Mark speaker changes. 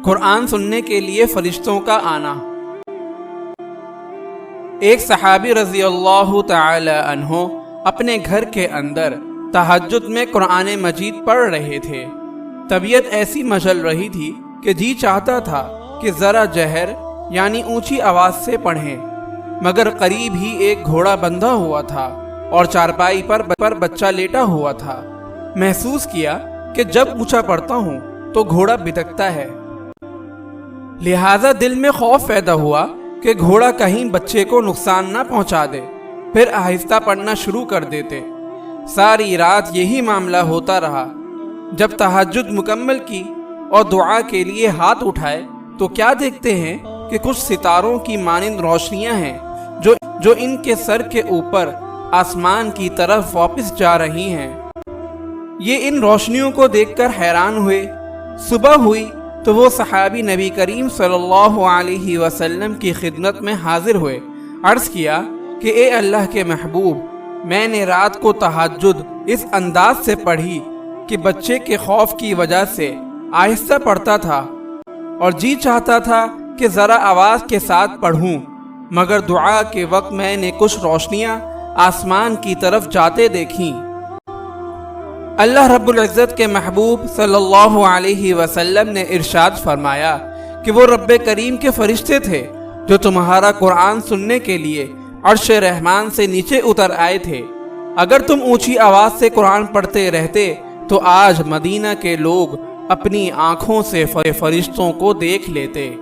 Speaker 1: قرآن سننے کے لیے فرشتوں کا آنا۔ ایک صحابی رضی اللہ تعالی عنہ اپنے گھر کے اندر تہجد میں قرآن مجید پڑھ رہے تھے۔ طبیعت ایسی مچل رہی تھی کہ جی چاہتا تھا کہ ذرا جہر یعنی اونچی آواز سے پڑھیں، مگر قریب ہی ایک گھوڑا بندھا ہوا تھا اور چارپائی پر بچہ لیٹا ہوا تھا۔ محسوس کیا کہ جب اونچا پڑھتا ہوں تو گھوڑا بتکتا ہے، لہذا دل میں خوف پیدا ہوا کہ گھوڑا کہیں بچے کو نقصان نہ پہنچا دے، پھر آہستہ پڑھنا شروع کر دیتے۔ ساری رات یہی معاملہ ہوتا رہا۔ جب تہجد مکمل کی اور دعا کے لیے ہاتھ اٹھائے تو کیا دیکھتے ہیں کہ کچھ ستاروں کی مانند روشنیاں ہیں جو ان کے سر کے اوپر آسمان کی طرف واپس جا رہی ہیں۔ یہ ان روشنیوں کو دیکھ کر حیران ہوئے۔ صبح ہوئی تو وہ صحابی نبی کریم صلی اللہ علیہ وسلم کی خدمت میں حاضر ہوئے۔ عرض کیا کہ اے اللہ کے محبوب، میں نے رات کو تہجد اس انداز سے پڑھی کہ بچے کے خوف کی وجہ سے آہستہ پڑھتا تھا اور جی چاہتا تھا کہ ذرا آواز کے ساتھ پڑھوں، مگر دعا کے وقت میں نے کچھ روشنیاں آسمان کی طرف جاتے دیکھیں۔ اللہ رب العزت کے محبوب صلی اللہ علیہ وسلم نے ارشاد فرمایا کہ وہ رب کریم کے فرشتے تھے جو تمہارا قرآن سننے کے لیے عرش رحمان سے نیچے اتر آئے تھے۔ اگر تم اونچی آواز سے قرآن پڑھتے رہتے تو آج مدینہ کے لوگ اپنی آنکھوں سے فرشتوں کو دیکھ لیتے۔